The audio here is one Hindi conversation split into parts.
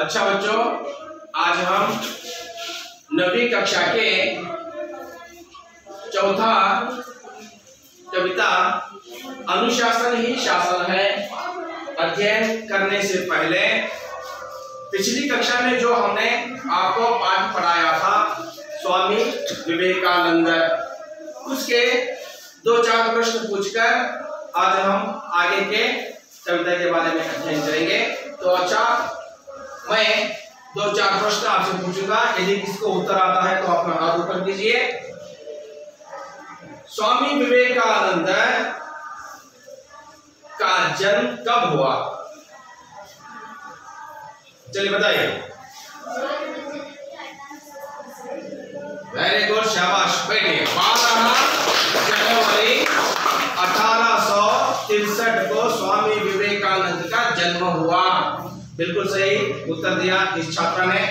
अच्छा बच्चों, आज हम 9वीं कक्षा के चौथा कविता अनुशासन ही शासन है अध्ययन करने से पहले पिछली कक्षा में जो हमने आपको पाठ पढ़ाया था स्वामी विवेकानंद, उसके 2-4 प्रश्न पूछकर आज हम आगे के कविता के बारे में अध्ययन करेंगे। तो अच्छा, मैं 2-4 प्रश्न आपसे पूछूंगा, यदि किसको उत्तर आता है तो अपना हाथ ऊपर कीजिए। स्वामी विवेकानंद का जन्म कब हुआ? चलिए बताइए। वेरी गुड, शाबाश, बैठिए। 12 जनवरी 1863 को स्वामी विवेकानंद का जन्म हुआ। बिल्कुल सही उत्तर दिया इस छात्रा ने।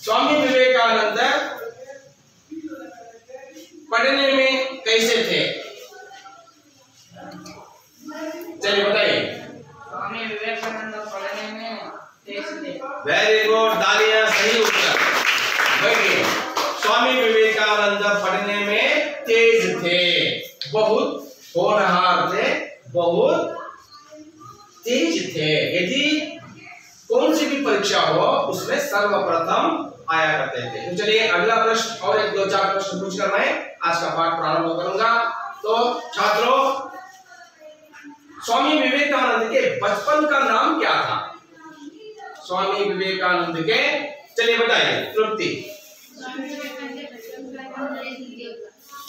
स्वामी विवेकानंद पढ़ने में कैसे थे? चलिए बताइए। स्वामी विवेकानंद पढ़ने में तेज थे। वेरी गुड, तालियां, सही उत्तर। बैठिए। स्वामी विवेकानंद पढ़ने में तेज थे, बहुत होनहार थे, बहुत तेज थे। यदि कौन सी भी परीक्षा हो उसमें सर्वप्रथम आया करते थे। तो चलिए अगला प्रश्न और 1-2-4 प्रश्न पूछकर मैं आज का पाठ प्रारंभ करूंगा। तो छात्रों, स्वामी विवेकानंद के बचपन का नाम क्या था? स्वामी विवेकानंद के, चलिए बताइए। तृप्ति।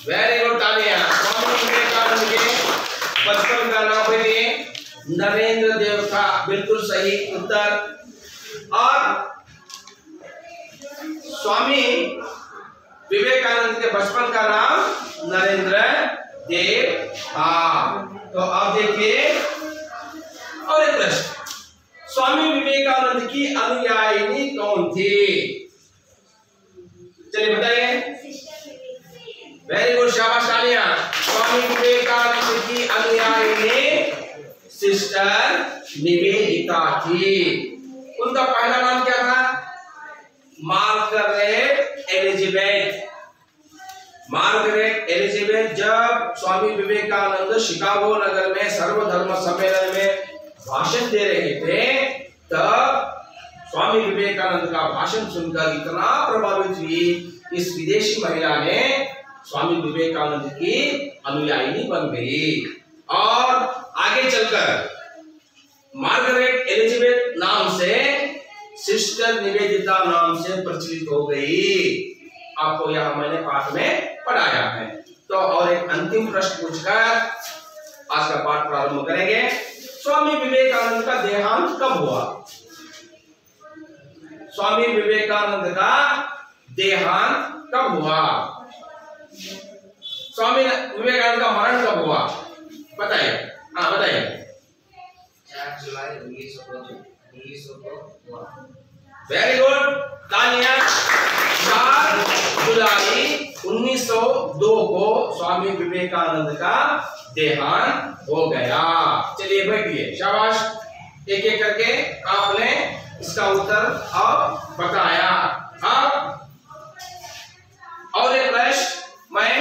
वेरी गुड, तालियां। स्वामी विवेकानंद के बचपन का नाम बोलिए। नरेंद्र देव था, बिल्कुल सही उत्तर। और स्वामी विवेकानंद के बचपन का नाम नरेंद्र देव था। तो अब देखिए और एक प्रश्न, स्वामी विवेकानंद की अनुयायिनी कौन थी? चलिए बताइए। वेरी गुड, शाबाश, तालियां। स्वामी विवेकानंद की अनुयायिनी सिस्टर निवेदिता थी। उनका पहला नाम क्या था? Margaret Elizabeth. Margaret Elizabeth. जब स्वामी विवेकानंद शिकागो नगर में सर्वधर्म सम्मेलन में भाषण दे रहे थे, तब स्वामी विवेकानंद का भाषण सुनकर इतना प्रभावित हुई, इस विदेशी महिला ने स्वामी विवेकानंद की अनुयायिनी बन गई और आगे चलकर मार्गरेट एलिजाबेथ नाम से सिस्टर निवेदिता नाम से प्रचलित हो गई। आपको यह मैंने पाठ में पढ़ाया है। तो और एक अंतिम प्रश्न पूछकर आज का पाठ प्रारंभ करेंगे। स्वामी विवेकानंद का देहांत कब हुआ? स्वामी विवेकानंद का देहांत कब हुआ? स्वामी विवेकानंद का मरण कब हुआ? बताइए। हाँ बताइए। 4 जुलाई 1900 को हुआ। वेरी गुड, तालियां। 4 जुलाई 1902 को स्वामी विवेकानंद का देहांत हो गया। चलिए बैठिए, शाबाश। एक एक करके आपने इसका उत्तर अब बताया। अब और एक प्रश्न मैं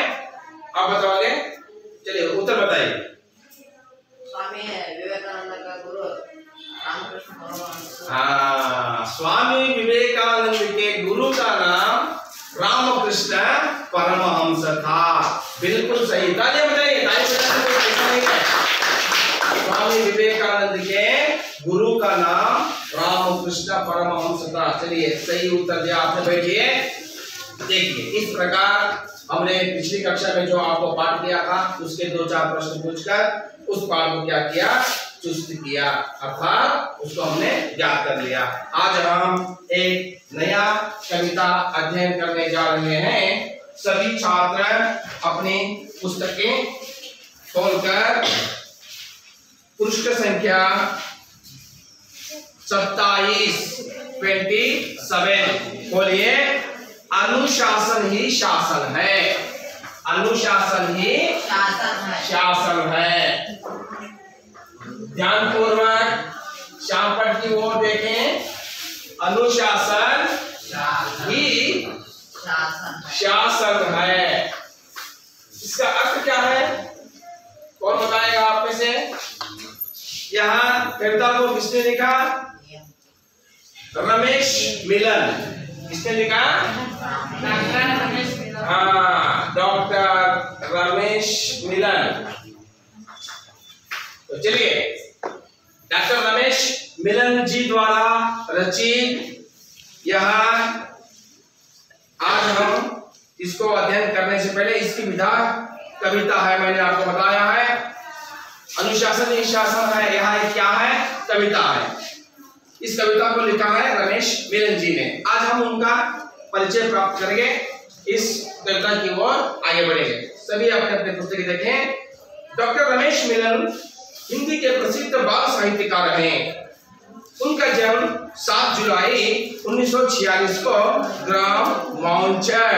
आप बताओगे। चलिए उत्तर बताइए। स्वामी विवेकानंद का गुरु रामकृष्ण परमहंस। हाँ, स्वामी विवेकानंद के गुरु का नाम रामकृष्ण परमहंस था। बिल्कुल सही, तालियां बताइए। स्वामी विवेकानंद के गुरु का नाम रामकृष्ण परमहंस था। चलिए सही उत्तर दिया आपने। बैठिए। देखिए, इस प्रकार हमने पिछली कक्षा में जो आपको पाठ दिया था उसके 2-4 प्रश्न पूछकर उस पाठ को क्या किया? चुस्त किया, अर्थात उसको हमने याद कर लिया। आज हम एक नया कविता अध्ययन करने जा रहे हैं। सभी छात्र अपनी पुस्तकें खोलकर पृष्ठ संख्या 27 खोलिए। अनुशासन ही शासन है। अनुशासन ही शासन है। ध्यानपूर्वक श्यामपट की ओर देखें। अनुशासन ही शासन है। इसका अर्थ क्या है, कौन बताएगा आप में से? यहाँ कविता को किसने लिखा? रमेश मिलन। किसने लिखा? हाँ, डॉक्टर रमेश मिलन। तो चलिए, डॉक्टर रमेश मिलन जी द्वारा रचित यह, आज हम इसको अध्ययन करने से पहले इसकी विधा कविता है, मैंने आपको बताया है। अनुशासन ही शासन है, यह क्या है? कविता है। इस कविता को लिखा है रमेश मिलन जी ने। आज हम उनका परिचय प्राप्त करेंगे, इस कविता की ओर आगे बढ़ेंगे। सभी अपने अपने पुस्तक देखें। डॉक्टर रमेश मिलन हिंदी के प्रसिद्ध बाल साहित्यकार हैं। उनका जन्म 7 जुलाई 1946 को ग्राम माउंचर,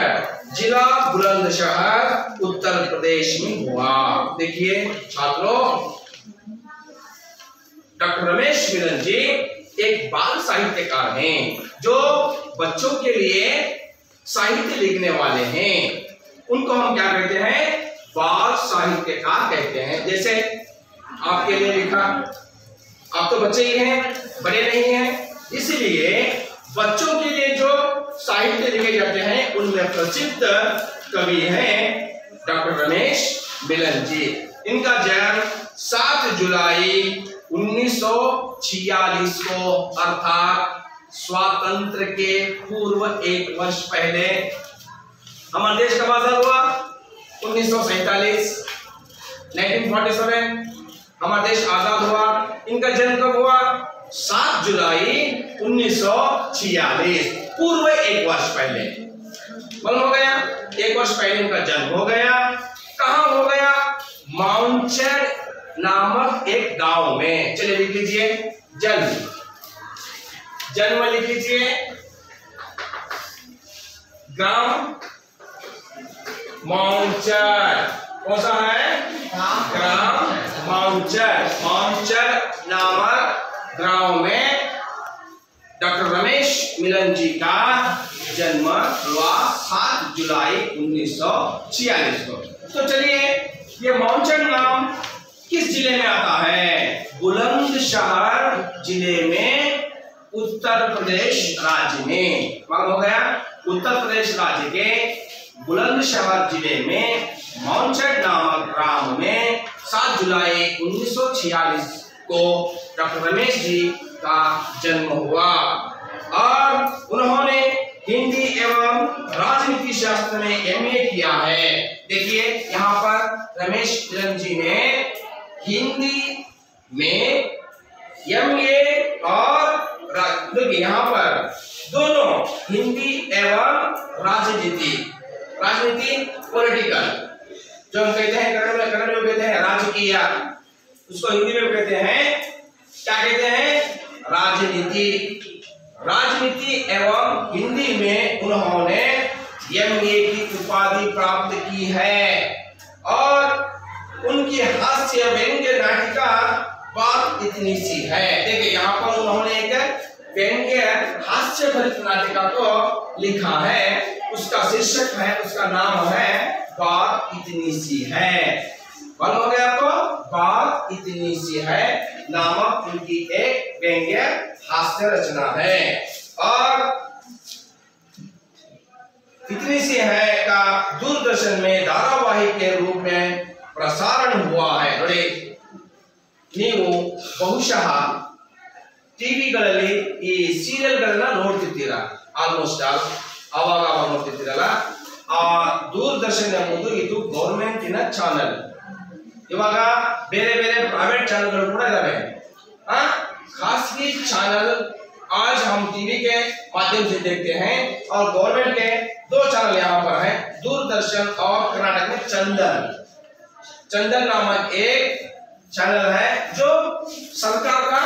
जिला बुलंदशहर, उत्तर प्रदेश में हुआ। देखिए छात्रों, डॉक्टर रमेश मिलन जी एक बाल साहित्यकार हैं जो बच्चों के लिए साहित्य लिखने वाले हैं। उनको हम क्या कहते हैं? बाल साहित्यकार कहते हैं। जैसे आपके लिए लिखा, आप तो बच्चे ही हैं, बड़े नहीं हैं, इसलिए बच्चों के लिए जो साहित्य लिखे जाते हैं उनमें प्रसिद्ध कवि हैं डॉक्टर रमेश मिलन जी। इनका जन्म 7 जुलाई 1946 को, अर्थात स्वातंत्र के पूर्व 1 वर्ष पहले। हमारा देश कब आजाद हुआ? 1947, 1947 हमारा देश आजाद हुआ। इनका जन्म कब हुआ? 7 जुलाई 1946, पूर्व 1 वर्ष पहले। मालूम हो गया, 1 वर्ष पहले इनका जन्म हो गया। कहां हो गया? माउंचर नामक एक गांव में। चलिए लिख लीजिए, जन्म लिख लीजिए। ग्राम माउंचर, कौन सा है? ग्राम माउंचर। माउंचर नामक गांव में डॉक्टर रमेश मिलन जी का जन्म हुआ 7 जुलाई 1946 को। तो चलिए, ये माउंचर नाम किस जिले में आता है? बुलंदशहर जिले में, उत्तर प्रदेश राज्य में। मालूम हो गया, उत्तर प्रदेश राज्य के बुलंदशहर जिले में माउंचर नामक ग्राम में 7 जुलाई 1946 को डॉक्टर रमेश जी का जन्म हुआ और उन्होंने हिंदी एवं राजनीति शास्त्र में एमए किया है। देखिए यहाँ पर रमेश मिलन जी ने हिंदी में एमए और देखिए यहाँ पर दोनों हिंदी एवं राजनीति पॉलिटिकल, जो हम कहते हैं कन्नड़ में कहते हैं राजकीय, उसको हिंदी में कहते हैं, क्या कहते हैं? राजनीति एवं हिंदी में उन्होंने एमए की उपाधि प्राप्त की है। और उनकी हास्य व्यंग्य नाटिका बात इतनी सी है। देखिए यहाँ पर उन्होंने एक व्यंग्य हास्य भरित नाटिका को लिखा है, उसका शीर्षक है, उसका नाम है बात इतनी सी है। मालूम हो गया आपको? बात इतनी सी है नामक उनकी एक व्यंग्य हास्य रचना है। और इतनी सी है का दूरदर्शन में धारावाहिक के रूप में प्रसारण हुआ है। ನೋಡಿ, ನೀವು ಬಹುಶಃ ಟಿವಿಗಳಲ್ಲಿ ಈ ಸೀರಿಯಲ್ಗಳನ್ನ ನೋಡ್ತಿರ್ತೀರಾ, ಆಲ್ಮೋಸ್ಟ್ ಆಲ್ ಆವಾಗ ನೋಡ್ತಿರ್ತೀರಲ್ಲ. ಆ ದೂರದರ್ಶನ ಎಂಬುದು ಇದು ಗವರ್ಮೆಂಟಿನ ಚಾನೆಲ್. ಇವಾಗ ಬೇರೆ ಬೇರೆ ಪ್ರೈವೇಟ್ ಚಾನೆಲ್ಗಳು ಕೂಡ ಇದಾವೆ. खासगी चैनल आज हम टीवी के माध्यम से देखते हैं और गवर्नमेंट के 2 चैनल यहाँ पर हैं, दूरदर्शन और कर्नाटक में चंदन नामक एक चैनल है जो सरकार का,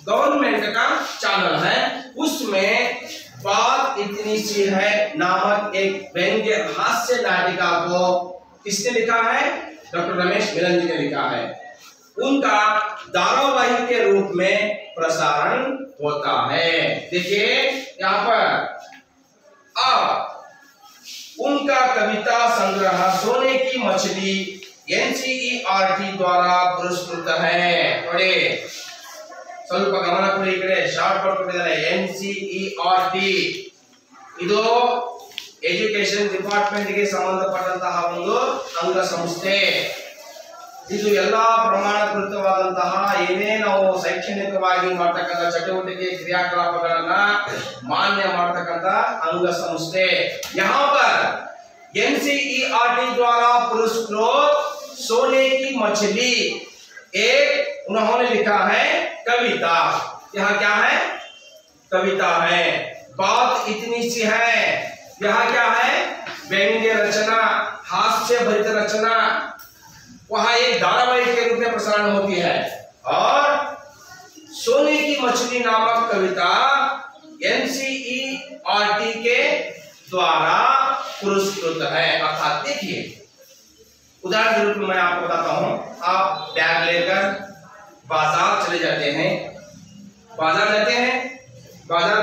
गवर्नमेंट का चैनल है। उसमें बात इतनी सी है नामक एक व्यंग्य हास्य नाटिका को किसने लिखा है? डॉक्टर रमेश मिलन जी ने लिखा है। उनका धारावाहिक के रूप में प्रसारण होता है। देखिए यहाँ पर उनका कविता संग्रह सोने की मछली NCERT द्वारा पुरस्कृत है। ನೋಡಿ ಸ್ವಲ್ಪ ಗಮನ ಕೊಡಿ, ಈ ಕಡೆ ಶಾರ್ಟ್ ಕಟ್ ಕೊಟ್ಟಿದ್ದಾರೆ NCERT ಇದು ಎಜುಕೇಶನ್ ಡಿಪಾರ್ಟ್ಮೆಂಟ್ ಗೆ ಸಂಬಂಧಪಟ್ಟಂತಹ ಒಂದು ಅಂಗಸಂಸ್ಥೆ। ಇದು ಎಲ್ಲಾ ಪ್ರಮಾಣೀಕೃತವಾದಂತಹ ಏನೇ ನಾವು ಶೈಕ್ಷಣಿಕವಾಗಿ ಮಾಡತಕ್ಕಂತ ಚಟುವಟಿಕೆ ಕ್ರಿಯಾಕಲಾಪಗಳನ್ನ ಮಾನ್ಯ ಮಾಡತಕ್ಕಂತ अंगसंस्थे। यहाँ पर NCERT द्वारा पुरस्कृत सोने की मछली एक उन्होंने लिखा है कविता। यहाँ क्या है? कविता है। बात इतनी सी है, यहाँ क्या है? व्यंग्य रचना, हास्य भरित रचना, वहां एक धारावाहिक के रूप में प्रसारण होती है। और सोने की मछली नामक कविता NCERT के द्वारा पुरस्कृत है। अर्थात देखिए उदाहरण के रूप में मैं आपको बताता हूं, आप बैग लेकर बाजार चले जाते हैं, बाजार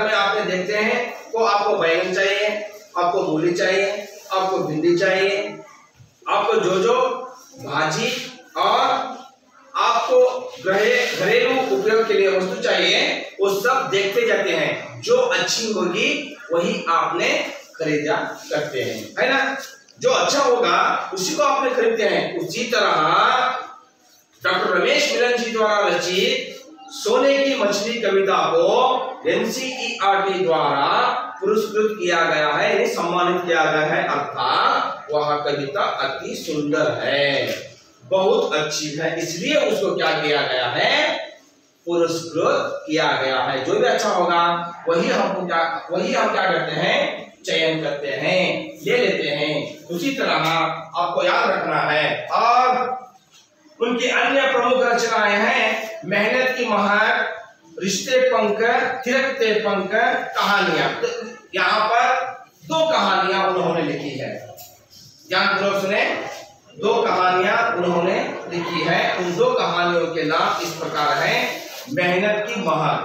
में आपने देखते हैं तो आपको बैंगन चाहिए, आपको मूली चाहिए, आपको भिंडी चाहिए, आपको जो भाजी और आपको घरेलू उपयोग के लिए वस्तु चाहिए, वो सब देखते जाते हैं। जो अच्छी होगी वही आपने खरीदा करते हैं, है ना? जो अच्छा होगा उसी को आपने खरीदते हैं। उसी तरह डॉक्टर रमेश मिलन जी द्वारा रचित सोने की मछली कविता को NCERT द्वारा पुरस्कृत किया गया है, यानी सम्मानित किया गया है। अर्थात वह कविता अति सुंदर है, बहुत अच्छी है, इसलिए उसको क्या किया गया है? पुरस्कृत किया गया है। जो भी अच्छा होगा वही हम क्या करते हैं? चयन करते हैं, ले लेते हैं। उसी तरह आपको याद रखना है। और उनकी अन्य प्रमुख रचनाएं हैं मेहनत की महक, रिश्ते पंख, थिरकते पंख, कहानियां। तो यहाँ पर 2 कहानियां उन्होंने लिखी है। ध्यानपूर्वक सुने, 2 कहानियां उन्होंने लिखी है। उन 2 कहानियों के नाम इस प्रकार हैं, मेहनत की महक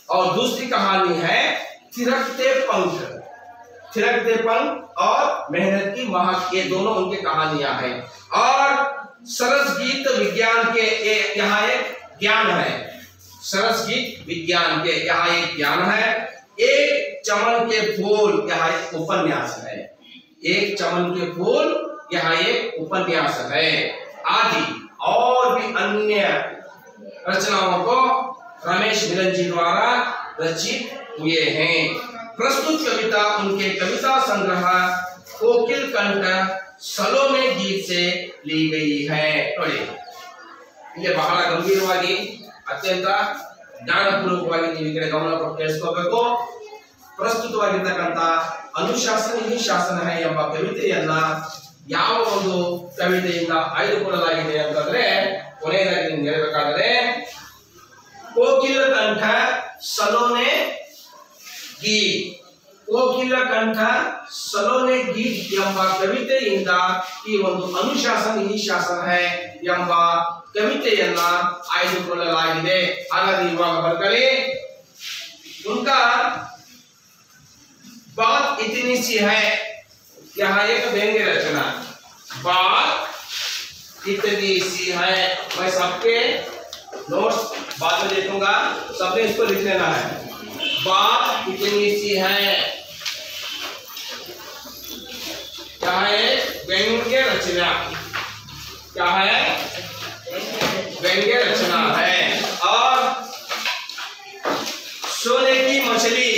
और दूसरी कहानी है थिरकते पंख और मेहनत की महक। ये दोनों उनकी कहानियां हैं। और सरस गीत विज्ञान के यहाँ एक ज्ञान है, सरस गीत विज्ञान के यहाँ एक ज्ञान है। एक चमन के फूल यहाँ एक उपन्यास है, एक चमन के फूल यहाँ एक उपन्यास है। आदि और भी अन्य रचनाओं को रमेश मिलन जी द्वारा रचित हुए हैं। प्रस्तुत कविता उनके कविता संग्रह कोकिल कंठ सलोने गीत से ली गई है। ನೋಡಿ ಇಲ್ಲಿ ಬಹಳ ಗಂಭೀರವಾಗಿ ಅತ್ಯಂತ ಜ್ಞಾನಪೂರ್ವಕವಾಗಿ ನೀವು ಈ ಕಡೆ ಗಮನ ಕೊಟ್ಟು ಕೇಳಿಸ್ಕೋಬೇಕು। ಪ್ರಸ್ತುತವಾಗಿರ್ತಕ್ಕಂಥ ಅನುಶಾಸನ ಈ ಶಾಸನ ಹೈ ಎಂಬ ಕವಿತೆಯನ್ನ ಯಾವ ಒಂದು ಕವಿತೆಯಿಂದ ಆಯ್ದುಕೊಳ್ಳಲಾಗಿದೆ ಅಂತಂದ್ರೆ ಕೊನೆಯದಾಗಿ ನಿಮ್ಗೆ ಹೇಳಬೇಕಾದರೆ ಕೋಕಿಲ ಕಂಠ ಸಲೋನೆ ಗೀತ್, ಕೋಕಿಲ ಕಂಠ ಸಲೋನೆ ಗೀತ್ ಎಂಬ ಕವಿತೆಯಿಂದ ಈ ಒಂದು ಅನುಶಾಸನ ಈ ಶಾಸನ ಹೈ ಎಂಬ ಕವಿತೆಯನ್ನ ಆಯ್ದುಕೊಳ್ಳಲಾಗಿದೆ। ಹಾಗಾಗಿ ಇವಾಗ ಬರ್ಕೊಳ್ಳಿ, उनका बात इतनी सी है, यहाँ एक व्यंग्य रचना, बात इतनी सी है। मैं सबके नोट्स बाद में दे दूंगा, सबने इसको लिख लेना है। बात इतनी सी है, क्या है? व्यंग्य रचना, क्या है? व्यंग्य रचना है। और सोने की मछली,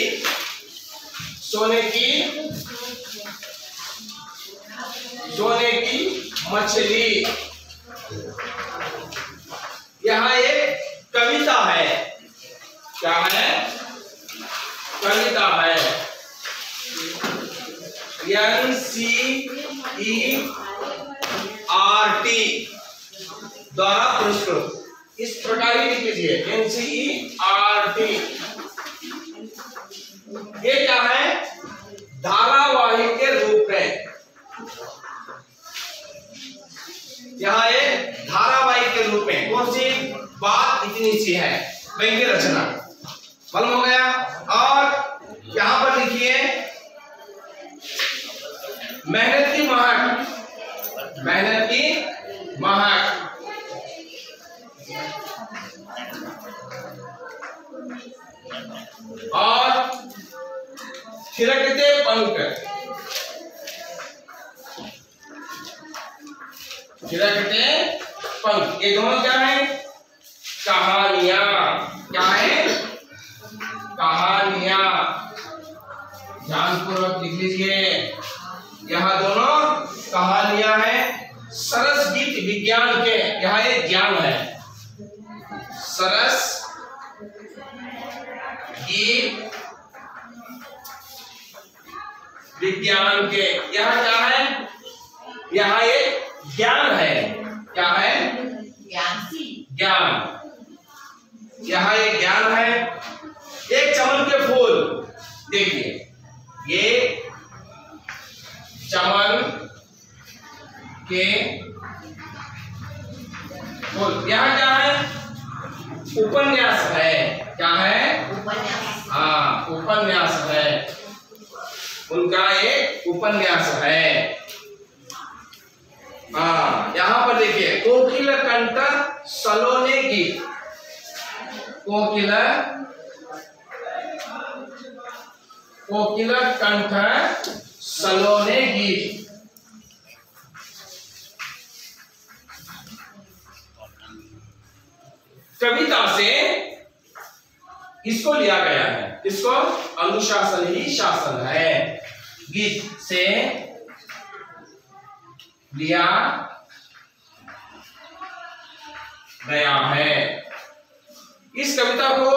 सोने की मछली यहाँ एक कविता है। क्या है? कविता है। NCERT द्वारा पुरस्कृत, इस प्रकार ही लिख लीजिए NCERT। ये क्या है? धारावाहिक के रूप में, यहाँ एक धारावाहिक के रूप में कौन सी? बात इतनी सी है, व्यंग्य मालूम हो गया। और यहां पर लिखिए मेहनत की महक, मेहनत की महक। और थिरकते पंख, थिरकते पंख, ये दोनों क्या है? कहानियां। क्या है? कहानियां। ध्यानपूर्वक लिख लीजिए, यहां दोनों कहानियां हैं। सरस गीत विज्ञान के, यहां एक ज्ञान है। सरस गीत विज्ञान के, यह क्या है? यह एक ज्ञान है। क्या है? ज्ञान। यह एक ज्ञान है। एक चमन के फूल, देखिए ये चमन के फूल, यह क्या है? उपन्यास है। क्या है? हाँ, उपन्यास है। उनका एक उपन्यास है। हाँ, यहां पर देखिए कोकिल कंठ सलोने गीत, कोकिल कंठ सलोने गीत। कविता से इसको लिया गया है, इसको अनुशासन ही शासन है, गीत से लिया गया है। इस कविता को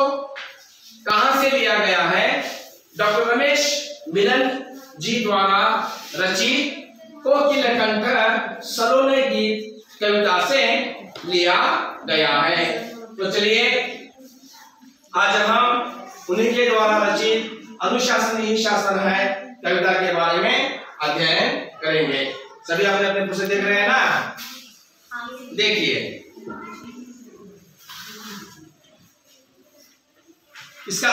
कहां से लिया गया है? डॉक्टर रमेश मिलन जी द्वारा रचित कोकिल कंठ सलोने गीत कविता से लिया गया है। तो चलिए आज हम उन्हीं के द्वारा रचित अनुशासन ही शासन है कविता के बारे में अध्ययन करेंगे। सभी अपने अपने पुस्तक देख रहे हैं ना? देखिए इसका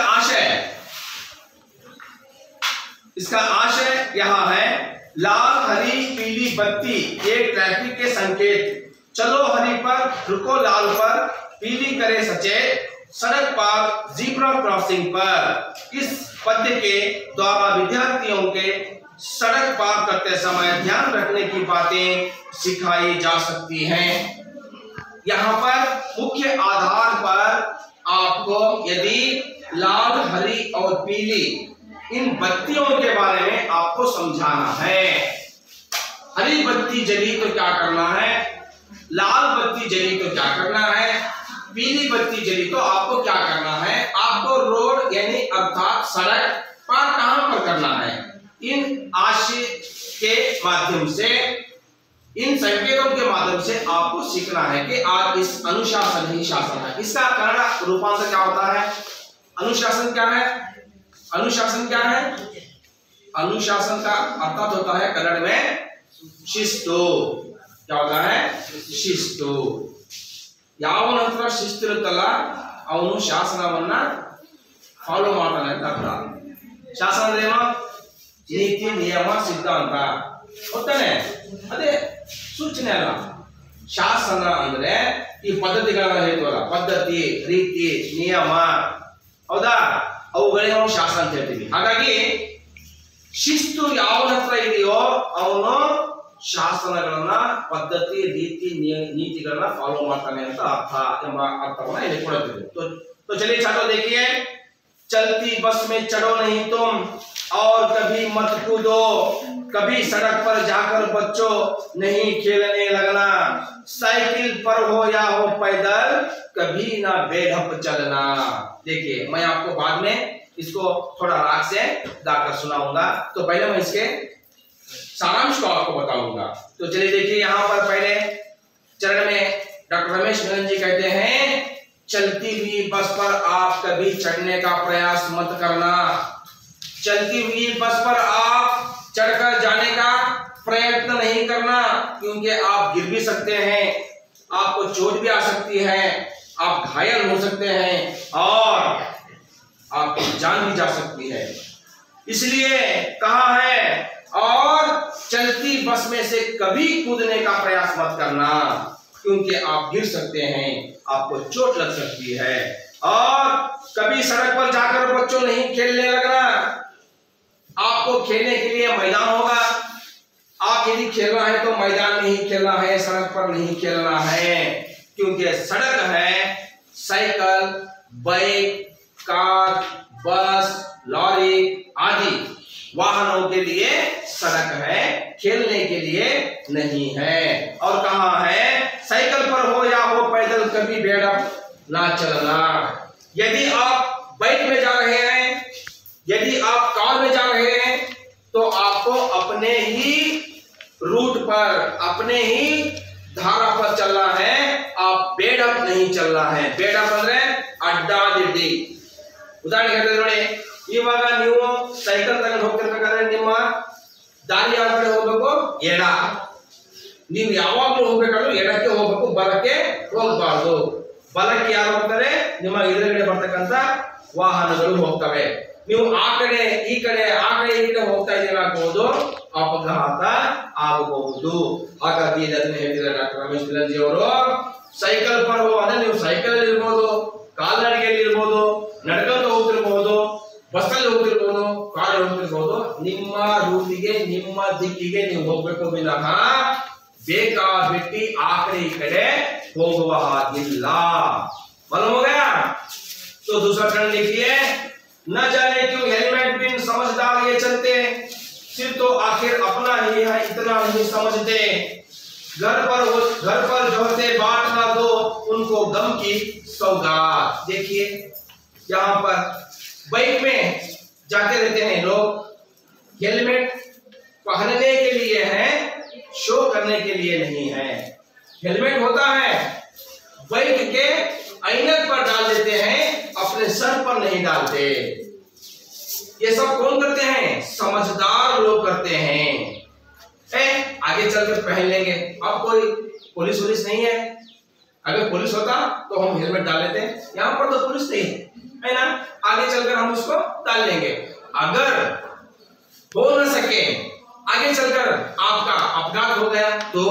आशय यहां है। लाल हरी पीली बत्ती एक ट्रैफिक के संकेत, चलो हरी पर रुको लाल पर, पीली करे सचेत, सड़क पार जीब्रा क्रॉसिंग पर। इस पद्य के द्वारा विद्यार्थियों के सड़क पार करते समय ध्यान रखने की बातें सिखाई जा सकती हैं। यहाँ पर मुख्य आधार पर आपको यदि लाल हरी और पीली इन बत्तियों के बारे में आपको समझाना है। हरी बत्ती जली तो क्या करना है, लाल बत्ती जली तो क्या करना है, पीली बत्ती जली तो आपको क्या करना है। आपको रोड यानी अर्थात सड़क पार कहां पर करना है। इन आशय के माध्यम से, इन संकेतों के माध्यम से आपको सीखना है कि आज इस अनुशासन ही शासन है। इसका कन्नड़ रूपांतर क्या होता है? अनुशासन क्या है? अनुशासन क्या है? अनुशासन का अर्थात होता है कन्नड़ में शिस्तु। क्या होता है? शिस्तु। ಯಾವ ನಂತರ ಶಿಸ್ತಿರುತ್ತಲ್ಲ ಅವನು ಶಾಸನವನ್ನ ಫಾಲೋ ಮಾಡ್ತಾನೆ ಅಂತ ಅರ್ಥ. ಶಾಸನ ಅಂದ್ರೆ ಏನು? ನೀತಿ ನಿಯಮ ಸಿದ್ಧಾಂತ ಗೊತ್ತಾನೆ, ಅದೇ ಸೂಚನೆ ಅಲ್ಲ. ಶಾಸನ ಅಂದ್ರೆ ಈ ಪದ್ಧತಿಗಳನ್ನ ಹೇಳ್ತೀವಲ್ಲ, ಪದ್ಧತಿ ರೀತಿ ನಿಯಮ, ಹೌದಾ, ಅವುಗಳಿಗೆ ನಾವು ಶಾಸನ ಅಂತ ಹೇಳ್ತೀವಿ. ಹಾಗಾಗಿ ಶಿಸ್ತು ಯಾವನ ಹತ್ರ ಇದೆಯೋ ಅವನು ಶಾಸನಗಳನ್ನ ಪದ್ಧತಿ ರೀತಿ ನೀತಿಗಳನ್ನ ಫಾಲೋ ಮಾಡ್ತಾನೆ ಅಂತ ಅರ್ಥ ಎಂಬ ಅರ್ಥವನ್ನ ಇಲ್ಲಿ ಕೊಡುತ್ತಿದೆ. तो चलिए छात्रों देखिए, चलती बस में चढ़ो नहीं तुम और कभी मत कूदो, कभी सड़क पर जाकर बच्चों नहीं खेलने लगना, साइकिल पर हो या हो पैदल कभी ना बेढप चलना। देखिए मैं आपको बाद में इसको थोड़ा राग से गाकर सुनाऊंगा, तो पहले मैं इसके सारांश को आपको बताऊंगा। तो चलिए देखिए, यहाँ पर पहले चरण में डॉक्टर रमेश मिलन जी कहते हैं, चलती हुई बस पर आप कभी चढ़ने का प्रयास मत करना। चलती हुई बस पर आप चढ़कर जाने का प्रयत्न नहीं करना, क्योंकि आप गिर भी सकते हैं, आपको चोट भी आ सकती है, आप घायल हो सकते हैं, और जान भी जा सकती है। इसलिए कहा है, और चलती बस में से कभी कूदने का प्रयास मत करना, क्योंकि आप गिर सकते हैं, आपको चोट लग सकती है। और कभी सड़क पर जाकर बच्चों नहीं खेलने लगना। आपको खेलने के लिए मैदान होगा, आप यदि खेलना है तो मैदान में ही खेलना है, सड़क पर नहीं खेलना है, क्योंकि सड़क है साइकिल, बाइक, कार, बस, लॉरी आदि वाहनों के लिए सड़क है, खेलने के लिए नहीं है। और कहा है, साइकिल पर हो या हो पैदल कभी बेड़प ना चलना। यदि आप बाइक में जा रहे हैं, यदि आप कार में जा रहे हैं, तो आपको अपने ही रूट पर, अपने ही धारा पर चलना है, आप बेड़प नहीं चलना है। बेड़प ಅಂದ್ರೆ ಅಡ್ಡಾದಿಡ್ಡಿ। ಉದಾಹರಣೆ ಹೇಳ್ತಾರೆ ನೋಡಿ, ಇವಾಗ ನೀವು ಸೈಕಲ್ ತಗೊಂಡು ಹೋಗ್ತಿರ್ಬೇಕಾದ್ರೆ ನಿಮ್ಮ ದಾರಿ ಯಾವ ಕಡೆ ಹೋಗ್ಬೇಕು? ಎಡ। ನೀವು ಯಾವಾಗಲೂ ಹೋಗ್ಬೇಕಾದ್ರೂ ಎಡಕ್ಕೆ ಹೋಗ್ಬೇಕು, ಬಲಕ್ಕೆ ಹೋಗಬಾರ್ದು। ಬಲಕ್ಕೆ ಯಾರು ಹೋಗ್ತಾರೆ? ನಿಮ್ಮ ಎದುರುಗಡೆ ಬರ್ತಕ್ಕಂತ ವಾಹನಗಳು ಹೋಗ್ತವೆ। ನೀವು ಆ ಕಡೆ ಈ ಕಡೆ ಹೋಗ್ತಾ ಇದ್ದೀರಾಗಬಹುದು, ಅಪಘಾತ ಆಗಬಹುದು। ಹಾಗಾಗಿ ಇದನ್ನು ಹೇಳಿದ್ದಾರೆ ಡಾಕ್ಟರ್ ರಮೇಶ್ ಮಿಲನ್ಜಿ ಅವರು। ಸೈಕಲ್ ಪರ್ ಅಂದ್ರೆ ನೀವು ಸೈಕಲ್ ಅಲ್ಲಿ ಇರ್ಬೋದು, ಕಾಲ್ನಡಿಗೆಯಲ್ಲಿ ಇರ್ಬೋದು, ನಡ್ಕೊಂಡು ಹೋಗ್ತಿರ್ಬಹುದು, ಬಸ್ ಅಲ್ಲಿ ಹೋಗ್ತಿರ್ಬಹುದು, ಕಾರ್ ಹೋಗ್ತಿರ್ಬಹುದು, ನಿಮ್ಮ ರೂಟಿಗೆ, ನಿಮ್ಮ ದಿಕ್ಕಿಗೆ ನೀವು ಹೋಗ್ಬೇಕು ವಿನಃ ಬೇಕಾಬಿಟ್ಟಿ ಆ ಕಡೆ ಈ ಕಡೆ ಹೋಗುವ ಹಾಗಿಲ್ಲ। मालूम हो गया? तो दूसरा टर्न लिखिए, न जाने क्यों हेलमेट बिन समझदार ये चलते, सिर्फ तो आखिर अपना ही है इतना नहीं समझते। घर पर जो होते बांट ना दो उनको गम की सौगात। देखिए यहाँ पर बाइक में जाते रहते हैं लोग, हेलमेट पहनने के लिए है, शो करने के लिए नहीं है। हेलमेट होता है बाइक के ऐनक पर डाल देते हैं, अपने सर पर नहीं डालते। ये सब कौन करते हैं? समझदार लोग करते हैं। आगे चलकर पहन लेंगे। अब कोई पुलिस नहीं है, अगर पुलिस होता तो हम हेलमेट डाल लेते, यहाँ पर तो पुलिस नहीं है ना, आगे चलकर हम उसको डाल लेंगे। अगर हो न सके, आगे चलकर आपका अपघात हो गया तो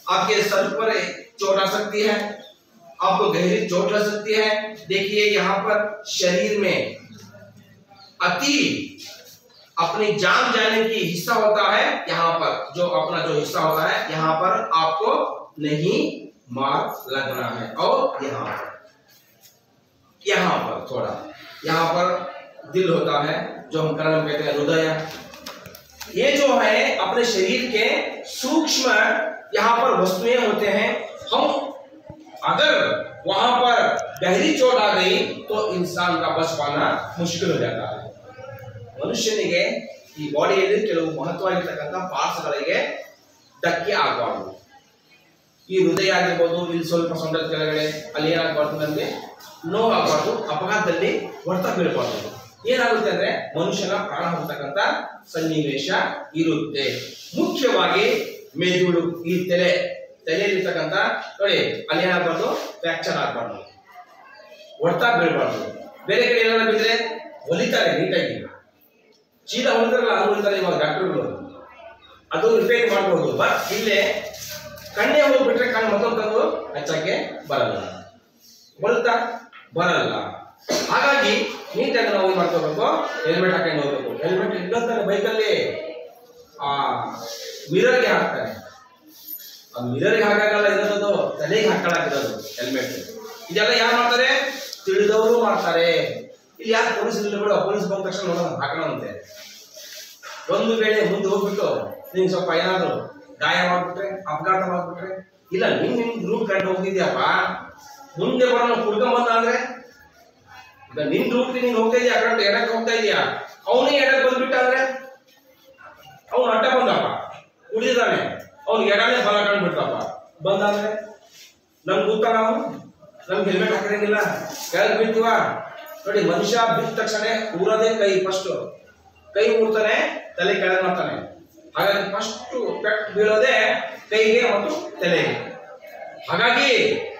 आपके सर पर चोट आ सकती है, आपको गहरी चोट लग सकती है। देखिए यहाँ पर शरीर में अति अपनी जान जाने की हिस्सा होता है, यहाँ पर जो अपना जो हिस्सा होता है, यहाँ पर आपको नहीं मार लगना है। और यहाँ पर थोड़ा, यहाँ पर दिल होता है, जो हम कन्नड़ में कहते हैं हृदय। ये जो है अपने शरीर के सूक्ष्म यहाँ पर वस्तुएं होते हैं। हम अगर वहां पर गहरी चोट आ गई तो इंसान का बच पाना मुश्किल हो जाता है। ಮನುಷ್ಯನಿಗೆ ಈ ಬಾಡಿಯಲ್ಲಿ ಕೆಲವು ಮಹತ್ವವಾಗಿರತಕ್ಕಂತ ಪಾರ್ಟ್ಸ್ಗಳಿಗೆ ಧಕ್ಕೆ ಆಗಬಾರದು। ಈ ಹೃದಯ ಆಗಿರಬಹುದು, ಇಲ್ಲಿ ಸ್ವಲ್ಪ ಸೊಂಟದ ಕೆಳಗಡೆ ಅಲ್ಲಿ ಏನಾಗಬಾರ್ದು, ನಮಗೆ ನೋವಾಗಬಾರ್ದು, ಅಪಘಾತದಲ್ಲಿ ಹೊಡೆತ ಬೀಳಬಾರ್ದು। ಏನಾಗುತ್ತೆ ಅಂದ್ರೆ ಮನುಷ್ಯನ ಪ್ರಾಣ ಹೋಗ್ತಕ್ಕಂತ ಸನ್ನಿವೇಶ ಇರುತ್ತೆ। ಮುಖ್ಯವಾಗಿ ಮೆದುಳು, ಈ ತಲೆಯಲ್ಲಿರ್ತಕ್ಕಂಥ ನೋಡಿ, ಅಲ್ಲಿ ಏನಾಗಬಾರ್ದು, ಫ್ರಾಕ್ಚರ್ ಆಗಬಾರ್ದು, ಹೊಡೆತ ಬೀಳಬಾರ್ದು। ಬೇರೆ ಕಡೆ ಏನಾದ್ರು ಬಿದ್ದರೆ ಹೊಲಿತಾರೆ, ನೀಟಾಗಿ ಚೀಲ ಹೊಲಿತಾರಲ್ಲ, ಅದು ಹೊಲಿತಾರೆ ಇವಾಗ ಡಾಕ್ಟರ್ಗಳು, ಅದು ರಿಪೇರಿ ಮಾಡಬಹುದು। ಬಟ್ ಇಲ್ಲೇ ಕಣ್ಣೆ ಹೋಗ್ಬಿಟ್ರೆ ಕಣ್ಣು ಮತ್ತೊಂದು ತಂದು ಹಚ್ಚಕ್ಕೆ ಬರಲ್ಲ, ಹೊಲಿತಾ ಬರಲ್ಲ। ಹಾಗಾಗಿ ನೀಟಾಗಿ ನಾವು ಏನ್ ಮಾಡ್ಕೋಬೇಕು, ಹೆಲ್ಮೆಟ್ ಹಾಕೊಂಡು ಹೋಗ್ಬೇಕು। ಹೆಲ್ಮೆಟ್ ಇಲ್ಲಂತಾನೆ ಬೈಕಲ್ಲಿ ಆ ಮಿರರ್ಗೆ ಹಾಕ್ತಾರೆ, ಆ ಮಿರರ್ಗೆ ಹಾಕಾಗಲ್ಲ ಇರೋದು, ತಲೆಗೆ ಹಾಕೊಳ್ಳಾಕಿರೋದು ಹೆಲ್ಮೆಟ್। ಇದೆಲ್ಲ ಯಾರು ಮಾಡ್ತಾರೆ? ತಿಳಿದವರು ಮಾಡ್ತಾರೆ। ಇಲ್ಲಿ ಯಾರು ಪೊಲೀಸ್ ಇಲ್ಲ ಬಿಡು, ಪೊಲೀಸ್ ಬಂದ ತಕ್ಷಣ ನೋಡೋಣ ಹಾಕೋಣಂತೆ। ಒಂದು ವೇಳೆ ಮುಂದೆ ಹೋಗ್ಬಿಟ್ಟು ನಿಂಗೆ ಸ್ವಲ್ಪ ಏನಾದ್ರು ಗಾಯ ಮಾಡ್ಬಿಟ್ರೆ, ಅಪಘಾತ ಮಾಡ್ಬಿಟ್ರೆ, ಇಲ್ಲ ನಿನ್ ರೂಟ್ ಕಂಡು ಹೋಗ್ತಿದ್ಯಪ್ಪ, ಮುಂದೆ ಬರೋಣ ಕುಡ್ಕೊಂಡ್ ಬಂದ ಅಂದ್ರೆ, ಈಗ ನಿನ್ ರೂಟ್ ನೀನ್ ಹೋಗ್ತಾ ಇದೀಯ, ಆ ಕಡೆ ಎಡಕ್ಕೆ ಹೋಗ್ತಾ ಇದೀಯಾ, ಅವನೇ ಎಡಕ್ಕೆ ಬಂದ್ಬಿಟ್ಟ ಅಂದ್ರೆ, ಅವ್ನು ಅಡ್ಡ ಬಂದಪ್ಪ, ಕುಡಿದಾನೆ, ಅವ್ನಿಗೆ ಎಡನೇ ಬಲ ಕಂಡ್ಬಿಡ್ತಪ್ಪ, ಬಂದಂದ್ರೆ ನಮ್ಗೆ ಗೊತ್ತ, ನಮ್ಗೆ ಹೆಲ್ಮೆಟ್ ಹಾಕಿರಂಗಿಲ್ಲ, ಕೆಳಗೆ ಬೀಳ್ತೀವ ನೋಡಿ। ಮನುಷ್ಯ ಬಿದ್ದ ತಕ್ಷಣ ಊರದೇ ಕೈ, ಫಸ್ಟ್ ಕೈ ಊರ್ತಾನೆ, ತಲೆ ಕೆಳಗೆ ಮಾಡ್ತಾನೆ। ಹಾಗಾಗಿ ಫಸ್ಟ್ ಪೆಟ್ಟು ಬೀಳೋದೇ ಕೈಗೆ ಮತ್ತು ತಲೆಗೆ। ಹಾಗಾಗಿ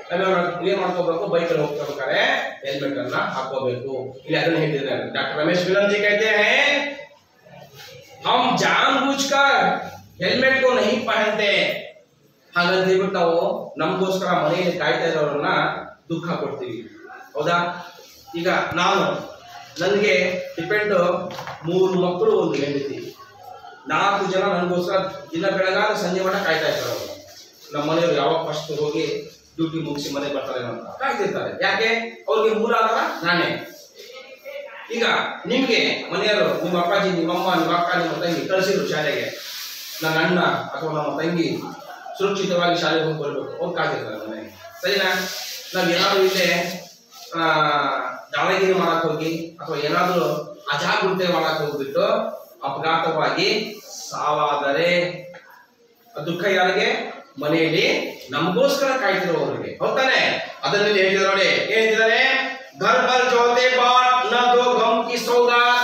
ಕ್ಲಿಯರ್ ಮಾಡ್ಕೋಬೇಕು. ಬೈಕ್ ಅಲ್ಲಿ ಹೋಗ್ಬೇಕಾದ್ರೆ ಹೆಲ್ಮೆಟ್ ಅನ್ನ ಹಾಕೋಬೇಕು. ಇಲ್ಲಿ ಅದನ್ನ ಹೇಳಿದ್ದಾರೆ ಡಾಕ್ಟರ್ ರಮೇಶ್ ಮಿಲನ್ जी कहते हैं हम जानबूझकर हेलमेट को नहीं पहनते. ಹಾಗಂತ ಹೇಳ್ಬಿಟ್ಟು ನಾವು ನಮಗೋಸ್ಕರ ಮನೆಯಲ್ಲಿ ಕಾಯ್ತಾ ಇರೋರನ್ನ ದುಃಖ ಕೊಡ್ತೀವಿ. ಹೌದಾ? ಈಗ ನನಗೆ ಡಿಪೆಂಡ್ 3 ಮಕ್ಕಳು, 1 ಹೆಂಡತಿ, 4 ಜನ ನನಗೋಸ್ಕರ ದಿನ ಬೆಳಗಾದ ಸಂಜೆ ಮಟ್ಟ ಕಾಯ್ತಾ ಇರ್ತಾರೆ. ನಮ್ಮ ಮನೆಯವರು ಯಾವಾಗ ಫಸ್ಟ್ ಹೋಗಿ ಡ್ಯೂಟಿ ಮುಗಿಸಿ ಮನೆ ಬರ್ತಾರೆ ಅಂತ ಕಾಯ್ತಿರ್ತಾರೆ. ಯಾಕೆ? ಅವ್ರಿಗೆ ಮೂಲಾಧಾರ ನಾನೇ. ಈಗ ನಿಮ್ಗೆ ಮನೆಯವರು, ನಿಮ್ಮ ಅಪ್ಪಾಜಿ, ನಿಮ್ಮಮ್ಮ, ನಿಮ್ಮ ಅಕ್ಕ, ನಿಮ್ಮ ತಂಗಿ ಕಳಿಸಿದ್ರು ಶಾಲೆಗೆ, ನನ್ನ ಅಣ್ಣ ಅಥವಾ ನಮ್ಮ ತಂಗಿ ಸುರಕ್ಷಿತವಾಗಿ ಶಾಲೆಗೆ ಹೋಗಿ ಬರ್ಬೇಕು, ಅವ್ರು ಕಾಯ್ತಿರ್ತಾರೆ ಮನೆಗೆ. ಸರಿನಾ? ನಾವ್ ಏನಾದ್ರು ಇಲ್ಲೇ ದಾಳಿಗಿರಿ ಮಾಡಕ್ ಹೋಗಿ ಅಥವಾ ಏನಾದ್ರು ಅಜಾಗೃತೆ ಮಾಡಕ್ ಹೋಗ್ಬಿಟ್ಟು ಅಪಘಾತವಾಗಿ ಸಾವಾದರೆ ದುಃಖ ಯಾರಿಗೆ? ಮನೆಯಲ್ಲಿ ನಮಗೋಸ್ಕರ ಕಾಯ್ತಿರೋರಿಗೆ. ಹೌದಾನೆ? ಅದರಲ್ಲಿ ಹೇಳ್ತಿದ್ದಾರೆ ನೋಡಿ, ಹೇಳ್ತಿದ್ದಾರೆ घर पर जो होते बाट न दो गम की सौगात,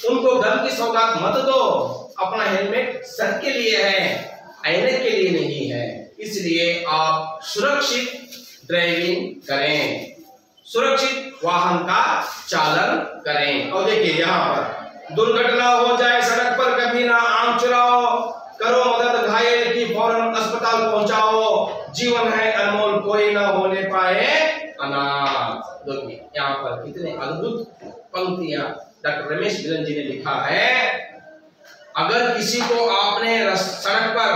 उनको गम की सौगात मत दो. अपना हेलमेट सर के लिए है, ऐनक के लिए नहीं है. इसलिए आप सुरक्षित ड्राइविंग करें, सुरक्षित वाहन का चालन करें. और देखिए यहाँ पर दुर्घटना हो जाए सड़क पर कभी ना आम चुराओ, करो मदद घायल की फौरन अस्पताल पहुंचाओ, जीवन है अनमोल कोई ना होने पाए अनाथ. देखिए यहाँ पर कितने अद्भुत पंक्तियां डॉक्टर रमेश मिलन जी ने लिखा है. अगर किसी को आपने सड़क पर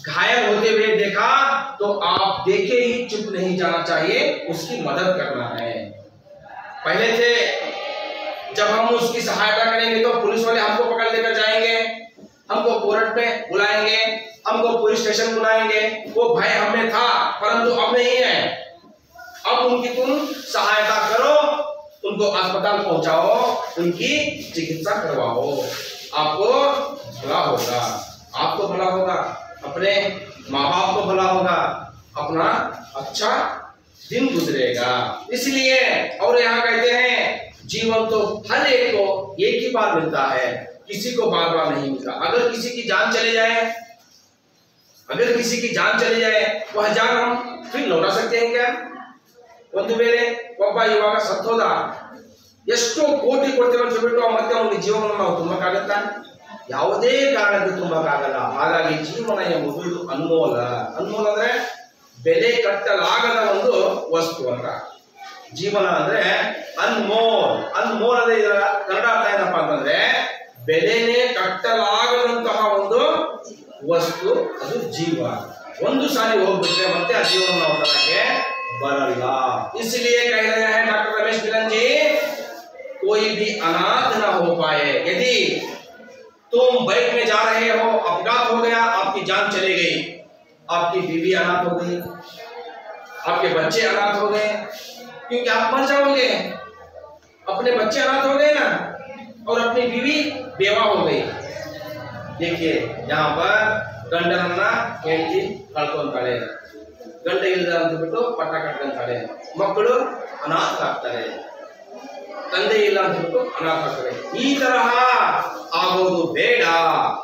घायल होते हुए देखा तो आप देखे ही चुप नहीं जाना चाहिए, उसकी मदद करना है. पहले थे जब हम उसकी सहायता करेंगे तो पुलिस वाले हमको पकड़ लेकर जाएंगे, हमको कोर्ट में बुलाएंगे, हमको पुलिस स्टेशन बुलाएंगे. वो भय हमें था, परंतु अब नहीं है. अब उनकी तुम सहायता करो, उनको अस्पताल पहुंचाओ, उनकी चिकित्सा करवाओ. आपको भला होगा, आपको भला होगा, अपने माँ बाप को भला होगा, अपना अच्छा दिन गुजरेगा. इसलिए और यहाँ कहते हैं जीवन तो हर एक को एक ही बार मिलता है, किसी को बार बार नहीं मिलता. अगर किसी की जान चले जाए, अगर किसी की जान चले जाए, वह जान हम फिर लौटा सकते हैं क्या? ಒಂದು ವೇಳೆ ಒಬ್ಬ ಇವಾಗ ಸತ್ತೋದ, ಎಷ್ಟೋ ಕೋಟಿ ಕೊಡ್ತೇವೆ ಅಂತ ಹೇಳ್ಬಿಟ್ಟು ಮತ್ತೆ ಅವನಿಗೆ ಜೀವನವನ್ನು ನಾವು ತುಂಬಕ್ಕಾಗತ್ತಾ? ಯಾವುದೇ ಕಾರಣಕ್ಕೂ ತುಂಬಕ್ಕಾಗಲ್ಲ. ಹಾಗಾಗಿ ಜೀವನ ಎಂಬುದು ಅನ್ಮೋಲ. ಅನ್ಮೋಲ ಅಂದ್ರೆ ಬೆಲೆ ಕಟ್ಟಲಾಗದ ಒಂದು ವಸ್ತು ಅಂತ. ಜೀವನ ಅಂದ್ರೆ ಅನ್ಮೋಲ್. ಅನ್ಮೋಲ್ ಅಂದ್ರೆ ಇದರ ಕನ್ನಡ ಅರ್ಥ ಏನಪ್ಪಾ ಅಂತಂದ್ರೆ ಬೆಲೆನೇ ಕಟ್ಟಲಾಗದಂತಹ ಒಂದು ವಸ್ತು, ಅದು ಜೀವ. ಒಂದು ಸಾರಿ ಹೋಗ್ಬಿಟ್ರೆ ಮತ್ತೆ ಆ ಜೀವನ ನಾವು ತರಕ್ಕೆ बरला. इसलिए कह रहे हैं डॉक्टर रमेश मिलन जी, कोई भी अनाथ ना हो पाए. यदि तुम बाइक में जा रहे हो, अपघात हो गया, आपकी जान चली गई, आपकी बीवी अनाथ हो गई, आपके बच्चे अनाथ हो गए, क्योंकि आप मर जाओगे. अपने बच्चे अनाथ हो गए ना, और अपनी बीवी बेवा हो गई. देखिए यहाँ पर ಗಂಡನನ್ನ ಹೆಂಡತಿ ಕಳ್ಕೊಂತಾಳೆ, ಗಂಡ ಇಲ್ಲದ ಅಂತ ಬಿಟ್ಟು ಪಟ್ಟ ಕಟ್ಕೊಂತಾಳೆ, ಮಕ್ಕಳು ಅನಾಥ ಆಗ್ತಾರೆ, ತಂದೆ ಇಲ್ಲ ಅಂತ ಬಿಟ್ಟು ಅನಾಥ ಆಗ್ತಾರೆ. ಈ ತರಹ ಆಗೋದು ಬೇಡ.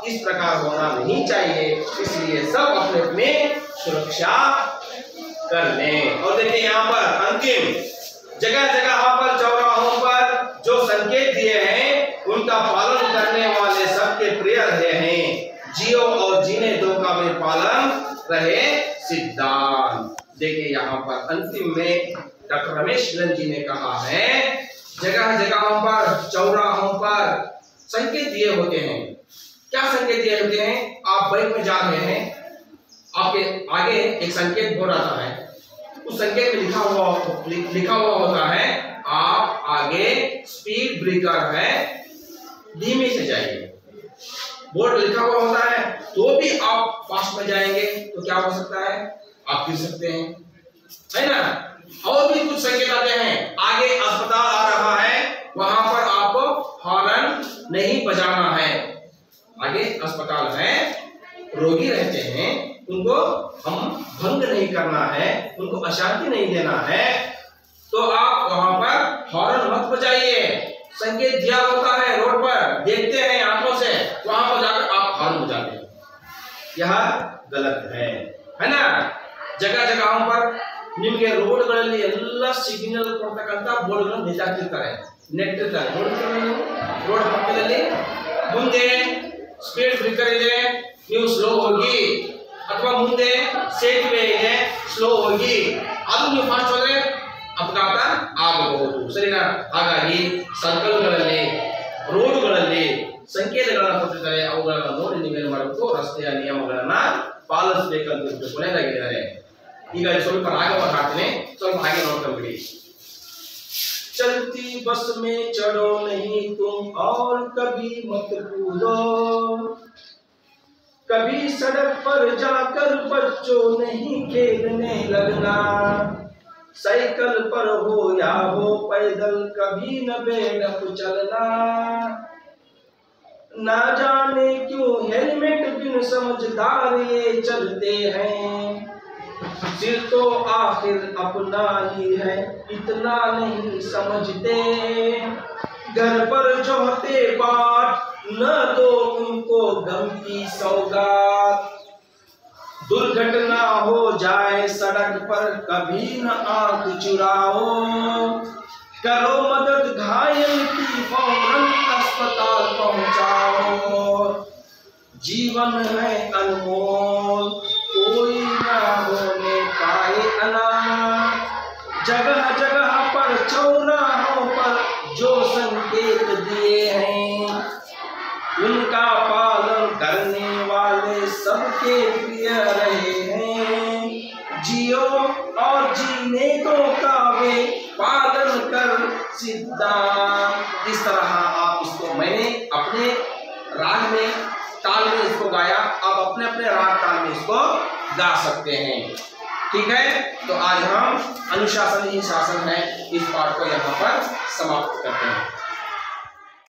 इस प्रकार होना नहीं चाहिए. इसलिए सब अपने अपने सुरक्षा कर लें. और देखिए यहाँ पर अंतिम जगह जगह पर चौराहों पर जो संकेत दिए हैं उनका पालन करने वाले सबके प्रिय रहे हैं. जियो और जीने दो का में पालन रहे सिद्धांत. देखिए यहाँ पर अंतिम में डॉक्टर रमेश मिलन जी ने कहा है जगह जगहों पर चौराहों पर संकेत दिए होते हैं. क्या संकेत दिए होते हैं? आप बाइक में जा रहे हैं, आपके आगे एक संकेत बोर्ड आता है, उस संकेत में लिखा हुआ होता है आप आगे स्पीड ब्रेकर है, धीमे से जाइए. बोर्ड लिखा हुआ होता है तो भी आप फास्ट में जाएंगे तो क्या हो सकता है? आप गिर सकते हैं, है ना. और भी कुछ संकेत आते हैं, आगे अस्पताल आ रहा है, वहां पर आपको हॉर्न नहीं बजाना है. आगे अस्पताल है, रोगी रहते हैं, उनको हम भंग नहीं करना है, उनको अशांति नहीं देना है, तो आप वहां पर हॉर्न मत बजाइए. संकेत दिया होता है रोड पर, देखते हैं आंखों से, वहां पर जाकर आप हॉर्न बजाते हैं. यह गलत है ना. जगह जगहों पर ಆಂಬ್ಯುಲೆನ್ಸ್ ಸಿಗ್ನಲ್ ಕೊಡ್ತಕ್ಕಂತ ಬೋರ್ಡ್ಗಳನ್ನು ನೇತಾಕಿರ್ತಾರೆ, ನೆಟ್ಟಿರ್ತಾರೆ. ನೋಡಿರ್ತಾರೆ ನೀವು ರೋಡ್ ಪಕ್ಕದಲ್ಲಿ. ಮುಂದೆ ಸ್ಪೀಡ್ ಬ್ರೇಕರ್ ಇದೆ, ನೀವು ಸ್ಲೋ ಹೋಗಿ, ಅಥವಾ ಮುಂದೆ ಸೇತುವೆ ಇದೆ, ಸ್ಲೋ ಹೋಗಿ. ಅದು ನೀವು ಫಾಸ್ಟ್ ಹೋದ್ರೆ ಅಪಘಾತ ಆಗಬಹುದು, ಸರಿನಾ? ಹಾಗಾಗಿ ಸರ್ಕಲ್ಗಳಲ್ಲಿ, ರೋಡ್ಗಳಲ್ಲಿ ಸಂಕೇತಗಳನ್ನು ಕೊಟ್ಟಿರ್ತಾರೆ, ಅವುಗಳನ್ನು ನೋಡಿ ನೀವೇನು ಮಾಡಬೇಕು, ರಸ್ತೆಯ ನಿಯಮಗಳನ್ನ ಪಾಲಿಸಬೇಕಂತ ಕೊನೆಯದಾಗಿದ್ದಾರೆ. ಈಗ ಸ್ವಲ್ಪ ರಾಗವನ್ನು ಹಾಕ್ತೀನಿ, ಸ್ವಲ್ಪ ಹಾಗೆ ನೋಡ್ಕೊಂಡ್ಬಿಡಿ. चलती बस में चढ़ो नहीं तुम और कभी मत कूदो, कभी सड़क पर जाकर बच्चों नहीं खेलने लगना, साइकिल पर हो या हो पैदल कभी न बेढप चलना, ना जाने क्यों हेलमेट बिन समझदार ये चलते हैं, सिर तो आखिर अपना ही है इतना नहीं समझते, घर पर जो होते बाट न दो उनको गम की सौगात, दुर्घटना हो जाए सड़क पर कभी न आंख चुराओ, करो मदद घायल की फौरन अस्पताल पहुंचाओ, जीवन है अनमोल कोई ना होने पाए अनाथ, जगह जगह पर चौराहों पर जो संकेत दिए हैं उनका पालन करने वाले सबके प्रिय रहे हैं, जियो और जीने को का वे पालन कर सिद्धांत। इस तरह आप इसको, मैंने अपने राग में ताल में इसको गाया, आप अपने अपने राग ताल में इसको गा सकते हैं। ठीक है, तो आज हम अनुशासन ही शासन है इस पाठ को यहाँ पर समाप्त करते हैं।